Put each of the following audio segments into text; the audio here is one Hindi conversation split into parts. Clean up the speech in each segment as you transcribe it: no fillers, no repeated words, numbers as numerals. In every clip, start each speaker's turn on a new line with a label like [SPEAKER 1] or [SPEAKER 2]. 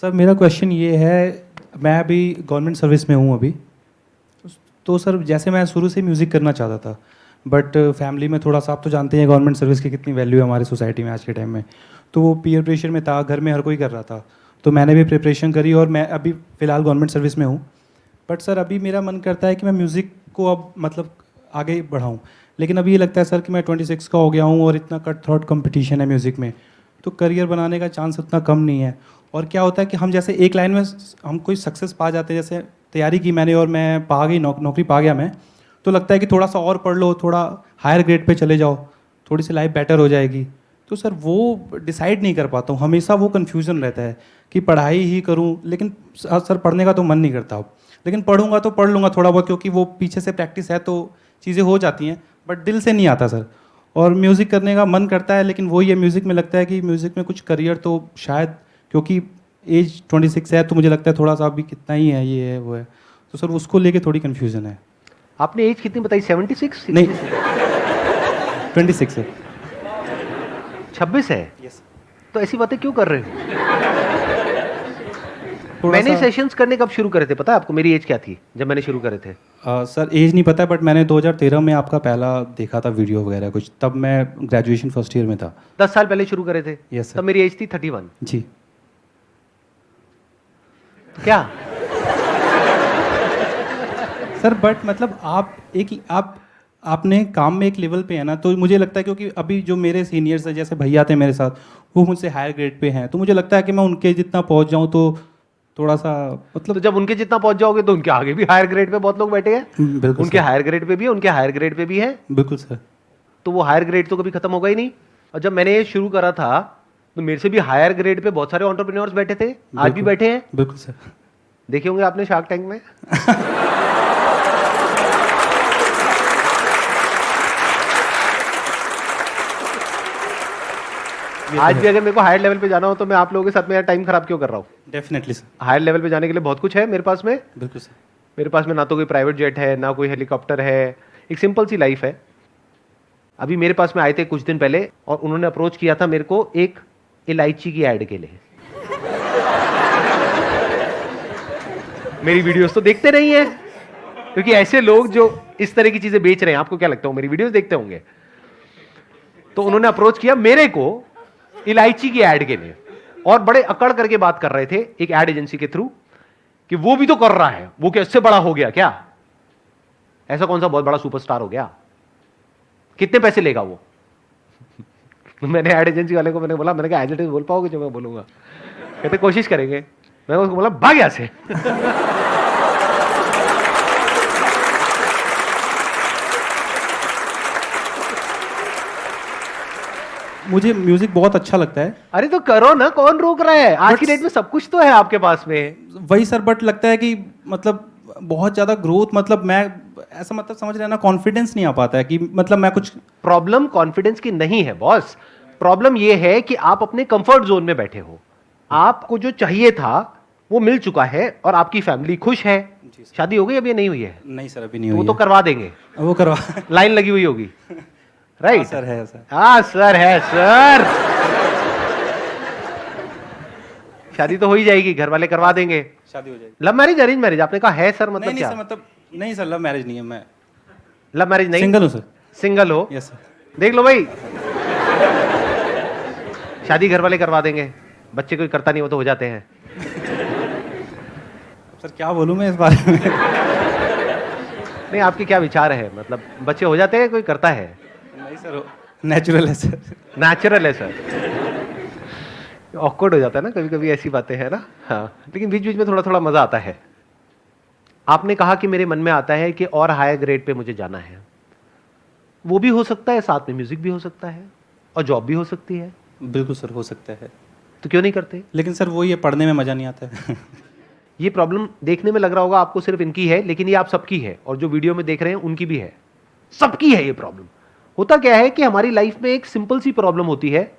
[SPEAKER 1] सर मेरा क्वेश्चन ये है, मैं अभी गवर्नमेंट सर्विस में हूँ अभी। तो सर जैसे मैं शुरू से म्यूज़िक करना चाहता था, बट फैमिली में थोड़ा सा, आप तो जानते हैं गवर्नमेंट सर्विस की कितनी वैल्यू है हमारी सोसाइटी में आज के टाइम में। तो वो पीयर प्रेशर में था, घर में हर कोई कर रहा था, तो मैंने भी प्रिपरेशन करी और मैं अभी फ़िलहाल गवर्नमेंट सर्विस में हूँ। बट सर अभी मेरा मन करता है कि मैं म्यूज़िक को अब मतलब आगे बढ़ाऊँ, लेकिन अभी ये लगता है सर कि मैं 26 का हो गया हूँ और इतना कट थ्रोट कंपटीशन है म्यूज़िक में, तो करियर बनाने का चांस उतना कम नहीं है। और क्या होता है कि हम जैसे एक लाइन में हम कोई सक्सेस पा जाते हैं, जैसे तैयारी की मैंने और मैं पा गई, नौकरी पा गया मैं, तो लगता है कि थोड़ा सा और पढ़ लो, थोड़ा हायर ग्रेड पे चले जाओ, थोड़ी सी लाइफ बेटर हो जाएगी। तो सर वो डिसाइड नहीं कर पाता हूँ, हमेशा वो कन्फ्यूज़न रहता है कि पढ़ाई ही करूँ, लेकिन सर पढ़ने का तो मन नहीं करता अब। लेकिन पढ़ूंगा तो पढ़ लूँगा थोड़ा बहुत, क्योंकि वो पीछे से प्रैक्टिस है तो चीज़ें हो जाती हैं, बट दिल से नहीं आता सर। और म्यूज़िक करने का मन करता है, लेकिन वही है, म्यूज़िक में लगता है कि म्यूज़िक में कुछ करियर तो शायद, क्योंकि एज 26 है तो मुझे लगता है थोड़ा सा अभी कितना ही है, ये है वो है, तो सर उसको लेके थोड़ी कन्फ्यूज़न है।
[SPEAKER 2] आपने एज कितनी बताई? 76?
[SPEAKER 1] नहीं, 26 है।
[SPEAKER 2] 26 है?
[SPEAKER 1] यस।
[SPEAKER 2] तो ऐसी बातें क्यों कर रहे हो?
[SPEAKER 1] थोड़ा
[SPEAKER 2] मैंने
[SPEAKER 1] सा
[SPEAKER 2] सेशंस करने कब शुरू करे थे पता है आपको? मेरी एज क्या थी जब मैंने शुरू करे थे?
[SPEAKER 1] सर एज नहीं पता, बट मैंने 2013 में आपका पहला देखा था वीडियो वगैरह कुछ, तब मैं ग्रेजुएशन फर्स्ट ईयर में था।
[SPEAKER 2] 10 साल पहले शुरू करे थे?
[SPEAKER 1] Yes sir.
[SPEAKER 2] तब मेरी एज थी 31।
[SPEAKER 1] जी।
[SPEAKER 2] क्या?
[SPEAKER 1] सर बट मतलब आपने काम में एक लेवल पे है ना, तो मुझे लगता है क्योंकि अभी जो मेरे सीनियर्स हैं, जैसे भैया थे मेरे साथ, वो मुझसे हायर ग्रेड पे हैं, तो मुझे लगता है कि मैं उनके जितना पहुंच जाऊं तो थोड़ा सा
[SPEAKER 2] तो
[SPEAKER 1] मतलब।
[SPEAKER 2] जब उनके जितना पहुंच जाओगे तो उनके आगे भी हायर ग्रेड पे बहुत लोग बैठे हैं।
[SPEAKER 1] बिल्कुल
[SPEAKER 2] उनके
[SPEAKER 1] सर।
[SPEAKER 2] हायर ग्रेड पे भी है, उनके हायर ग्रेड पे भी है।
[SPEAKER 1] बिल्कुल सर।
[SPEAKER 2] तो वो हायर ग्रेड तो कभी खत्म होगा ही नहीं। और जब मैंने ये शुरू करा था तो मेरे से भी हायर ग्रेड पे बहुत सारे एंटरप्रेन्योर्स बैठे थे, आज भी बैठे हैं।
[SPEAKER 1] बिल्कुल सर।
[SPEAKER 2] देखे होंगे आपने शार्क टैंक में। आज भी अगर मेरे को हायर लेवल पे जाना हो तो मैं आप लोगों के साथ में यार टाइम खराब क्यों कर रहा हूँ?
[SPEAKER 1] Definitely sir.
[SPEAKER 2] हायर लेवल पे जाने के लिए बहुत कुछ है मेरे पास में।
[SPEAKER 1] बिल्कुल सर।
[SPEAKER 2] मेरे पास में ना तो कोई प्राइवेट जेट है, ना कोई हेलीकॉप्टर है, एक सिंपल सी लाइफ है। अभी मेरे पास में आए थे कुछ दिन पहले और उन्होंने अप्रोच किया था मेरे को एक इलायची की एड के लिए। मेरी वीडियोस तो देखते नहीं है, क्योंकि ऐसे लोग जो इस तरह की चीजें बेच रहे हैं, आपको क्या लगता है मेरी वीडियोस देखते होंगे? तो उन्होंने अप्रोच किया मेरे को इलायची की एड के लिए, और बड़े अकड़ करके बात कर रहे थे एक एड एजेंसी के थ्रू कि वो भी तो कर रहा है, वो क्या इससे बड़ा हो गया क्या? ऐसा कौन सा बहुत बड़ा सुपरस्टार हो गया? कितने पैसे लेगा वो? मैंने एड एजेंसी वाले को मैंने बोला, मैंने कहा एज इट इज बोल पाओगे जो मैं बोलूंगा? कहते कोशिश करेंगे। मैं उसको बोला भाग यहाँ से।
[SPEAKER 1] मुझे म्यूजिक बहुत अच्छा लगता है।
[SPEAKER 2] अरे तो करो ना, कौन रोक रहा है? आज
[SPEAKER 1] But-
[SPEAKER 2] की डेट में सब कुछ तो है आपके पास में।
[SPEAKER 1] वही सर, बट लगता है कि मतलब बहुत ज़्यादा ग्रोथ, मतलब मैं ऐसा मतलब समझ रहे हैं ना, कॉन्फिडेंस नहीं आ पाता है कि मतलब मैं कुछ।
[SPEAKER 2] प्रॉब्लम कॉन्फिडेंस की नहीं है बॉस, प्रॉब्लम यह है कि आप अपने कंफर्ट जोन में बैठे हो। आपको जो चाहिए था वो मिल चुका है और आपकी फैमिली खुश है। शादी हो गई अभी? नहीं हुई है?
[SPEAKER 1] नहीं सर, अभी नहीं
[SPEAKER 2] तो वो
[SPEAKER 1] हुई
[SPEAKER 2] तो
[SPEAKER 1] है।
[SPEAKER 2] करवा देंगे,
[SPEAKER 1] वो करवा।
[SPEAKER 2] लाइन लगी हुई होगी। राइट
[SPEAKER 1] सर है सर।
[SPEAKER 2] हाँ सर है सर। शादी तो हो ही जाएगी, घर वाले करवा देंगे।
[SPEAKER 1] शादी हो जाएगी।
[SPEAKER 2] Love marriage arrange marriage? आपने कहा है सर, मतलब
[SPEAKER 1] नहीं
[SPEAKER 2] क्या?
[SPEAKER 1] सर, मतलब नहीं सर, लव मैरिज नहीं है, मैं
[SPEAKER 2] लव मैरिज नहीं?
[SPEAKER 1] सिंगल हूँ सर।
[SPEAKER 2] सिंगल हो?
[SPEAKER 1] Yes sir.
[SPEAKER 2] देख लो भाई, शादी घर वाले करवा देंगे, बच्चे कोई करता नहीं वो तो हो जाते हैं।
[SPEAKER 1] सर क्या बोलूँ मैं इस बारे में।
[SPEAKER 2] नहीं आपके क्या विचार है, मतलब बच्चे हो जाते हैं, कोई करता है?
[SPEAKER 1] नहीं सर, नेचुरल है सर।
[SPEAKER 2] नेचुरल है सर। ऑकवर्ड हो जाता है ना कभी कभी, ऐसी बातें हैं ना। हाँ, लेकिन बीच बीच में थोड़ा थोड़ा मजा आता है। आपने कहा कि मेरे मन में आता है कि और हायर ग्रेड पे मुझे जाना है। वो भी हो सकता है, साथ में म्यूजिक भी हो सकता है, और जॉब भी हो सकती है।
[SPEAKER 1] बिल्कुल सर, हो सकता है,
[SPEAKER 2] तो क्यों नहीं करते?
[SPEAKER 1] लेकिन सर वो ये पढ़ने में मज़ा नहीं आता है।
[SPEAKER 2] ये प्रॉब्लम देखने में लग रहा होगा आपको सिर्फ इनकी है, लेकिन ये आप सबकी है, और जो वीडियो में देख रहे हैं उनकी भी है, सबकी है ये प्रॉब्लम। होता क्या है कि हमारी लाइफ में एक सिंपल सी प्रॉब्लम होती है,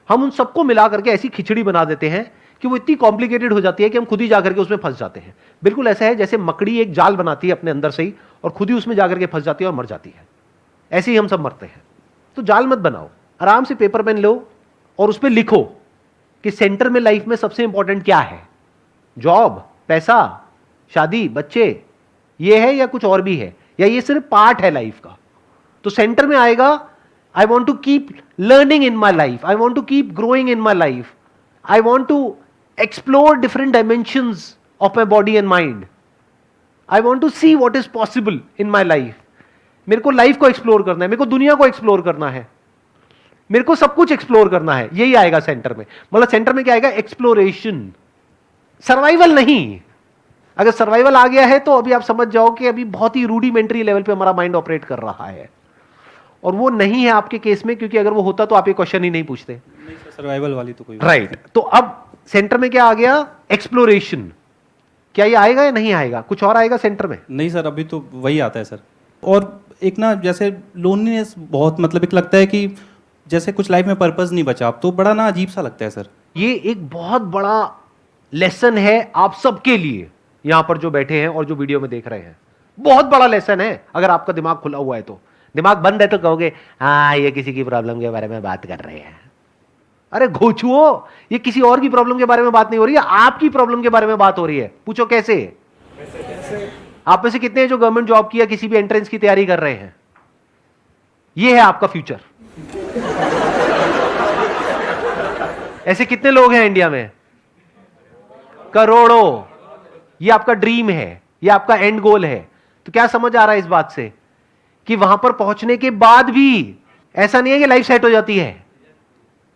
[SPEAKER 2] हम उन सबको मिला करके ऐसी खिचड़ी बना देते हैं कि वो इतनी कॉम्प्लिकेटेड हो जाती है कि हम खुद ही जाकर के उसमें फंस जाते हैं। बिल्कुल ऐसा है जैसे मकड़ी एक जाल बनाती है अपने अंदर से ही, और खुद ही उसमें जाकर के फंस जाती है और मर जाती है। ऐसे ही हम सब मरते हैं। तो जाल मत बनाओ, आराम से पेपर पेन लो और उस पर लिखो कि सेंटर में लाइफ में सबसे इंपॉर्टेंट क्या है। जॉब, पैसा, शादी, बच्चे, ये है या कुछ और भी है, या ये सिर्फ पार्ट है लाइफ का? तो सेंटर में आएगा I want to keep learning in my life, I want to keep growing in my life, I want to explore different dimensions of my body and mind, I want to see what is possible in my life. मेरे को लाइफ को एक्सप्लोर करना है, मेरे को दुनिया को एक्सप्लोर करना है, मेरे को सब कुछ एक्सप्लोर करना है, यही आएगा सेंटर में। मतलब सेंटर में क्या आएगा? एक्सप्लोरेशन, सर्वाइवल नहीं। अगर सर्वाइवल आ गया है तो अभी आप समझ जाओ कि अभी बहुत ही रूडिमेंट्री लेवल पे हमारा माइंड ऑपरेट कर रहा है, और वो नहीं है आपके केस में, क्योंकि अगर वो होता तो आप ये क्वेश्चन ही नहीं पूछते।
[SPEAKER 1] सर्वाइवल वाली तो कोई
[SPEAKER 2] राइट। तो अब सेंटर में क्या आ गया? एक्सप्लोरेशन। क्या ये आएगा या नहीं आएगा? कुछ और आएगा सेंटर में?
[SPEAKER 1] नहीं सर, अभी तो वही आता है सर। और एक ना जैसे लोनलीनेस बहुत, मतलब एक लगता है कि जैसे कुछ लाइफ में पर्पस नहीं बचा, अब तो बड़ा ना अजीब सा लगता है सर।
[SPEAKER 2] ये एक बहुत बड़ा लेसन है आप सबके लिए, यहां पर जो बैठे हैं और जो वीडियो में देख रहे हैं। बहुत बड़ा लेसन है। अगर आपका दिमाग खुला हुआ है तो, दिमाग बंद है तो कहोगे हाँ ये किसी की प्रॉब्लम के बारे में बात कर रहे हैं। अरे घोचुओ, ये किसी और की प्रॉब्लम के बारे में बात नहीं हो रही है, आपकी प्रॉब्लम के बारे में बात हो रही है। पूछो कैसे? आप में से कितने हैं जो गवर्नमेंट जॉब की या किसी भी एंट्रेंस की तैयारी कर रहे हैं? ये है आपका फ्यूचर। ऐसे कितने लोग हैं इंडिया में? करोड़ों। ये आपका ड्रीम है, ये आपका एंड गोल है। तो क्या समझ आ रहा है इस बात से कि वहां पर पहुंचने के बाद भी ऐसा नहीं है कि लाइफ सेट हो जाती है,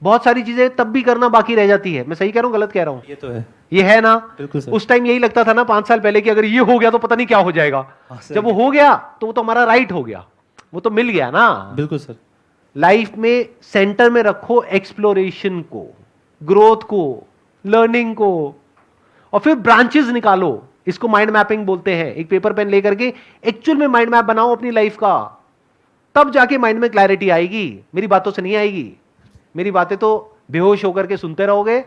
[SPEAKER 2] बहुत सारी चीजें तब भी करना बाकी रह जाती है। मैं सही कह रहा हूं, गलत कह रहा हूं?
[SPEAKER 1] ये तो है।
[SPEAKER 2] ये है ना?
[SPEAKER 1] बिल्कुल सर।
[SPEAKER 2] उस टाइम यही लगता था ना 5 साल पहले कि अगर ये हो गया तो पता नहीं क्या हो जाएगा। जब वो हो गया तो वो तो हमारा राइट हो गया, वो तो मिल गया ना।
[SPEAKER 1] बिल्कुल सर।
[SPEAKER 2] लाइफ में सेंटर में रखो एक्सप्लोरेशन को, ग्रोथ को, लर्निंग को, और फिर ब्रांचेस निकालो। इसको माइंड मैपिंग बोलते हैं। एक पेपर पेन लेकर के एक्चुअल में माइंड मैप बनाओ अपनी लाइफ का, तब जाके माइंड में क्लैरिटी आएगी। मेरी बातों से नहीं आएगी। मेरी बातें तो बेहोश होकर के सुनते रहोगे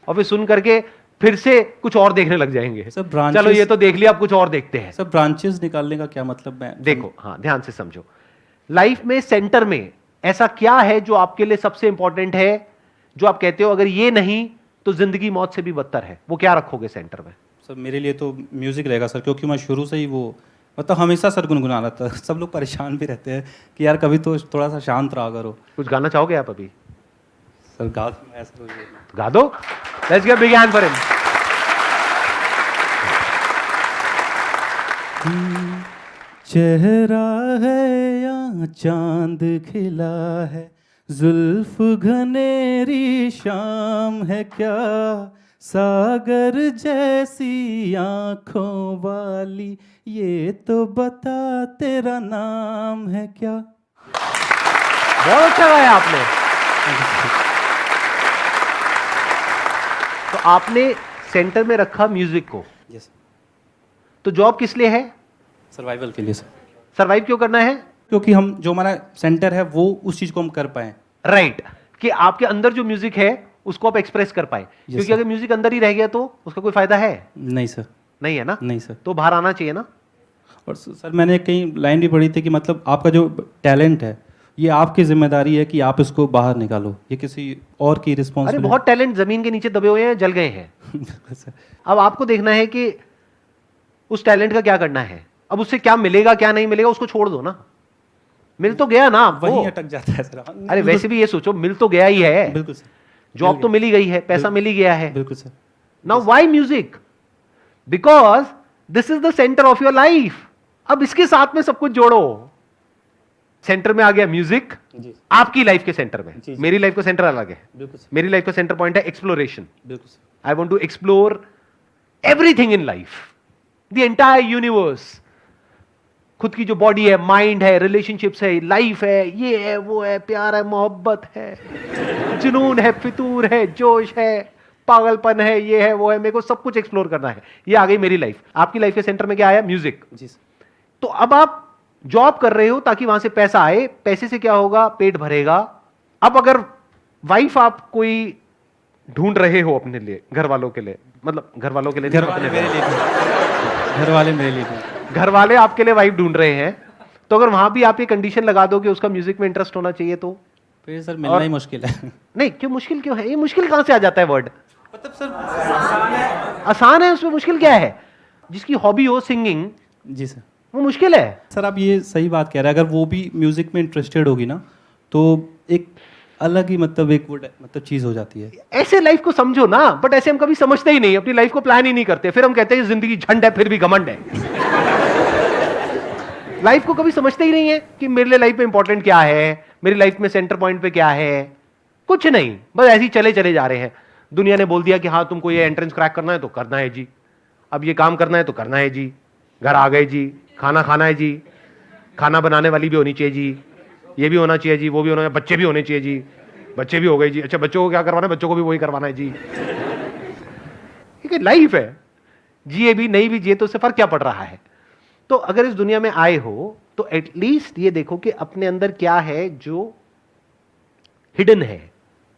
[SPEAKER 2] और फिर सुन करके फिर से कुछ और देखने लग जाएंगे। चलो ये तो देख लिया, अब कुछ और देखते हैं।
[SPEAKER 1] सब ब्रांचेस निकालने का क्या मतलब है?
[SPEAKER 2] देखो, हाँ ध्यान से समझो। लाइफ में सेंटर में ऐसा क्या है जो आपके लिए सबसे इंपॉर्टेंट है, जो आप कहते हो अगर ये नहीं तो जिंदगी मौत से भी बदतर है? वो क्या रखोगे सेंटर में?
[SPEAKER 1] सर मेरे लिए तो म्यूजिक रहेगा सर, क्योंकि मैं शुरू से ही वो मतलब हमेशा सर गुनगुना रहा था। सब लोग परेशान भी रहते हैं कि यार कभी तो थोड़ा सा शांत रहा करो।
[SPEAKER 2] कुछ गाना चाहोगे आप अभी?
[SPEAKER 1] सर गा दूं मैं ऐसा?
[SPEAKER 2] गा दो। Let's give big hand for him.
[SPEAKER 1] चेहरा है या चांद खिला है, जुल्फ घनेरी शाम है क्या, सागर जैसी आंखों वाली, ये तो बता तेरा नाम है क्या।
[SPEAKER 2] बहुत अच्छा गाया आपने। तो आपने सेंटर में रखा म्यूजिक को।
[SPEAKER 1] यस।
[SPEAKER 2] तो जॉब किस लिए है?
[SPEAKER 1] सर्वाइवल के लिए सर।
[SPEAKER 2] सर्वाइव क्यों करना है?
[SPEAKER 1] क्योंकि हम जो हमारा सेंटर है वो उस चीज को हम कर पाए।
[SPEAKER 2] राइट। कि आपके अंदर जो म्यूजिक है उसको आप एक्सप्रेस कर पाए। क्योंकि अगर म्यूजिक अंदर ही रह गया तो उसका कोई फायदा है?
[SPEAKER 1] नहीं सर।
[SPEAKER 2] नहीं है ना?
[SPEAKER 1] नहीं सर।
[SPEAKER 2] तो बाहर आना चाहिए ना।
[SPEAKER 1] और सर मैंने कहीं लाइन भी पढ़ी थी कि मतलब आपका जो टैलेंट है ये आपकी जिम्मेदारी है कि आप इसको बाहर निकालो, ये किसी और की
[SPEAKER 2] अरे
[SPEAKER 1] रिस्पॉन्सिबिलिटी।
[SPEAKER 2] बहुत टैलेंट जमीन के नीचे दबे हुए हैं, जल गए हैं। अब आपको देखना है कि उस टैलेंट का क्या करना है। अब उससे क्या मिलेगा क्या नहीं मिलेगा उसको छोड़ दो ना। मिल तो गया ना आपको।
[SPEAKER 1] वहीं अटक जाता है सर।
[SPEAKER 2] अरे वैसे भी ये सोचो, मिल तो गया ही है।
[SPEAKER 1] बिल्कुल सर।
[SPEAKER 2] जॉब तो मिल ही गई है, पैसा मिल ही गया है।
[SPEAKER 1] बिल्कुल sir.
[SPEAKER 2] Now why music? Because this is the centre of your life. अब इसके साथ में सब कुछ जोड़ो। सेंटर में आ गया म्यूजिक, आपकी लाइफ के सेंटर में।
[SPEAKER 1] जी।
[SPEAKER 2] मेरी लाइफ का सेंटर अलग है।
[SPEAKER 1] बिल्कुल सर।
[SPEAKER 2] मेरी लाइफ का सेंटर पॉइंट है एक्सप्लोरेशन।
[SPEAKER 1] बिल्कुल sir.
[SPEAKER 2] I want to explore everything in life, the entire universe. खुद की जो बॉडी है, माइंड है, रिलेशनशिप्स है, लाइफ है, ये है, वो है, प्यार है, मोहब्बत है, जुनून है, फितूर है, जोश है, पागलपन है, ये है, वो है। मेरे को सब कुछ एक्सप्लोर करना है। ये आ गई मेरी लाइफ। आपकी लाइफ के सेंटर में क्या आया? म्यूजिक।
[SPEAKER 1] जी सर।
[SPEAKER 2] तो अब आप जॉब कर रहे हो ताकि वहां से पैसा आए। पैसे से क्या होगा? पेट भरेगा। अब अगर वाइफ आप कोई ढूंढ रहे हो अपने लिए, घर वालों के लिए, मतलब घर वालों के लिए,
[SPEAKER 1] घर वाले मेरे लिए, घर वाले मेरे लिए,
[SPEAKER 2] घर वाले आपके लिए वाइफ ढूंढ रहे हैं, तो अगर वहां भी आप ये कंडीशन लगा दो कि उसका म्यूजिक में इंटरेस्ट होना चाहिए तो
[SPEAKER 1] फिर सर मिलना ही मुश्किल है।
[SPEAKER 2] नहीं, क्यों मुश्किल क्यों है? ये मुश्किल कहां से आ जाता है वर्ड?
[SPEAKER 1] मतलब सर
[SPEAKER 2] आसान है, उसमें मुश्किल क्या है? जिसकी हॉबी हो सिंगिंग,
[SPEAKER 1] जी सर।
[SPEAKER 2] वो मुश्किल है।
[SPEAKER 1] सर आप ये सही बात कह रहे हैं, अगर वो भी म्यूज़िक में इंटरेस्टेड होगी ना तो एक अलग ही मतलब एक वो मतलब चीज़ हो जाती है।
[SPEAKER 2] ऐसे लाइफ को समझो ना, बट ऐसे हम कभी समझते ही नहीं, अपनी लाइफ को प्लान ही नहीं करते, फिर हम कहते हैं जिंदगी झंड है फिर भी घमंड है। लाइफ को कभी समझते ही नहीं है कि मेरे लिए लाइफ में इंपॉर्टेंट क्या है, मेरी लाइफ में सेंटर पॉइंट पे क्या है, कुछ नहीं, बस ऐसे ही चले चले जा रहे हैं। दुनिया ने बोल दिया कि हाँ तुमको ये एंट्रेंस क्रैक करना है तो करना है जी, अब ये काम करना है तो करना है जी, घर आ गए जी, खाना खाना है जी, खाना बनाने वाली भी होनी चाहिए जी, ये भी होना चाहिए जी, वो भी होना चाहिए, बच्चे भी होने चाहिए जी, बच्चे भी हो गए जी, अच्छा बच्चों को क्या करवाना है, बच्चों को भी वही करवाना है जी। ठीक है, लाइफ है, जिए भी नहीं भी जिए तो उससे फर्क क्या पड़ रहा है? तो अगर इस दुनिया में आए हो तो एटलीस्ट ये देखो कि अपने अंदर क्या है जो हिडन है।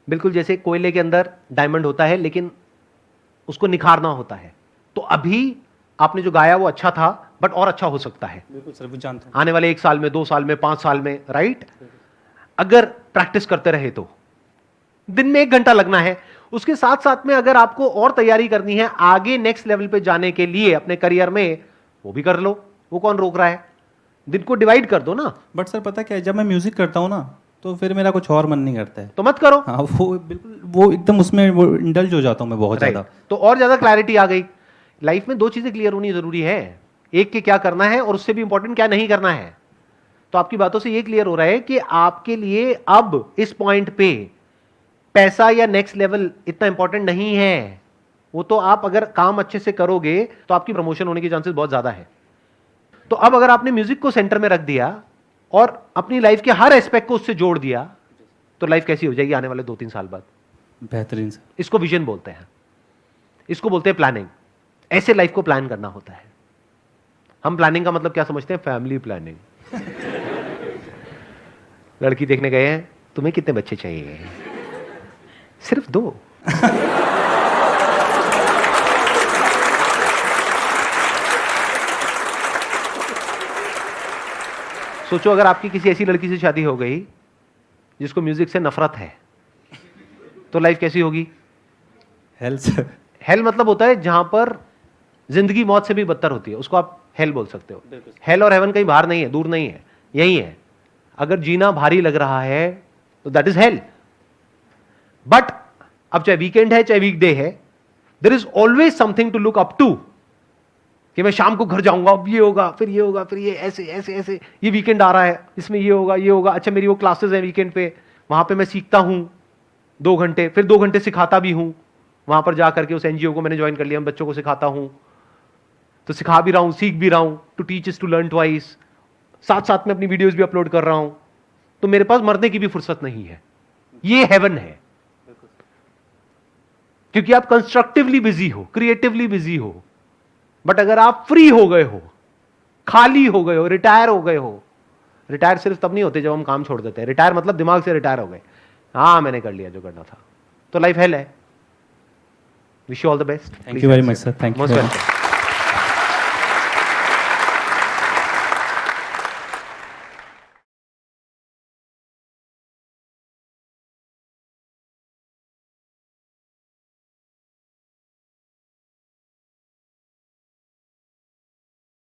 [SPEAKER 2] बिल्कुल जैसे कोयले के अंदर डायमंड होता है लेकिन उसको निखारना होता है। तो अभी आपने जो गाया वो अच्छा था, बट और अच्छा हो सकता है।
[SPEAKER 1] बिल्कुल सर, वो जानता हूँ।
[SPEAKER 2] आने वाले 1 साल में, 2 साल में, 5 साल में, राइट? अगर प्रैक्टिस करते रहे तो दिन में 1 घंटा लगना है। उसके साथ साथ में अगर आपको और तैयारी करनी है आगे नेक्स्ट लेवल पे जाने के लिए अपने करियर में, वो भी कर लो, वो कौन रोक रहा है? दिन को डिवाइड कर दो ना।
[SPEAKER 1] बट सर पता क्या है, जब मैं म्यूज़िक करता हूँ ना तो फिर मेरा कुछ और मन नहीं करता है।
[SPEAKER 2] तो मत करो।
[SPEAKER 1] हाँ, वो बिल्कुल वो एकदम उसमें वो इंडल्ज हो जाता हूँ मैं बहुत
[SPEAKER 2] Right.
[SPEAKER 1] ज़्यादा।
[SPEAKER 2] तो और ज्यादा क्लैरिटी आ गई। लाइफ में 2 चीजें क्लियर होनी जरूरी है, एक के क्या करना है और उससे भी इंपॉर्टेंट क्या नहीं करना है। तो आपकी बातों से ये क्लियर हो रहा है कि आपके लिए अब इस पॉइंट पे पैसा या नेक्स्ट लेवल इतना इंपॉर्टेंट नहीं है। वो तो आप अगर काम अच्छे से करोगे तो आपकी प्रमोशन होने के चांसेस बहुत ज्यादा है। तो अब अगर आपने म्यूजिक को सेंटर में रख दिया और अपनी लाइफ के हर एस्पेक्ट को उससे जोड़ दिया तो लाइफ कैसी हो जाएगी आने वाले 2-3 साल बाद?
[SPEAKER 1] बेहतरीन सर।
[SPEAKER 2] इसको विजन बोलते हैं, इसको बोलते हैं प्लानिंग। ऐसे लाइफ को प्लान करना होता है। हम प्लानिंग का मतलब क्या समझते हैं? Family planning. लड़की देखने गए हैं, तुम्हें कितने बच्चे चाहिए? सिर्फ 2। सोचो अगर आपकी किसी ऐसी लड़की से शादी हो गई जिसको म्यूजिक से नफरत है, तो लाइफ कैसी होगी?
[SPEAKER 1] Hello sir.
[SPEAKER 2] हेल मतलब होता है जहां पर जिंदगी मौत से भी बदतर होती है, उसको आप हेल बोल सकते हो। हेल और हेवन कहीं बाहर नहीं है, दूर नहीं है, यही है। अगर जीना भारी लग रहा है तो दैट इज हेल। बट अब चाहे वीकेंड है चाहे वीकडे है, there is always something to look up to, कि मैं शाम को घर जाऊंगा, अब ये होगा, फिर ये होगा, फिर ये ऐसे ऐसे ऐसे, ये वीकेंड आ रहा है, इसमें ये होगा, ये होगा। अच्छा मेरी वो क्लासेस हैं वीकेंड पे, वहां पे मैं सीखता हूं 2 घंटे, फिर 2 घंटे सिखाता भी हूं। वहां पर जाकर के उस एनजीओ को मैंने ज्वाइन कर लिया, मैं बच्चों को सिखाता हूं, तो सिखा भी रहा हूं, सीख भी रहा हूं। To teach is to learn twice. साथ साथ में अपनी वीडियोस भी अपलोड कर रहा हूं। तो मेरे पास मरने की भी फुर्सत नहीं है। ये हेवन है, क्योंकि आप कंस्ट्रक्टिवली बिजी हो, क्रिएटिवली बिजी हो। बट अगर आप फ्री हो गए हो, खाली हो गए हो, रिटायर हो गए हो, रिटायर सिर्फ तब नहीं होते जब हम काम छोड़ देते हैं। रिटायर मतलब दिमाग से रिटायर हो गए, हाँ मैंने कर लिया जो करना था, तो लाइफ हेल है। Wish you all the best.
[SPEAKER 1] Thank you very much sir. Thank you.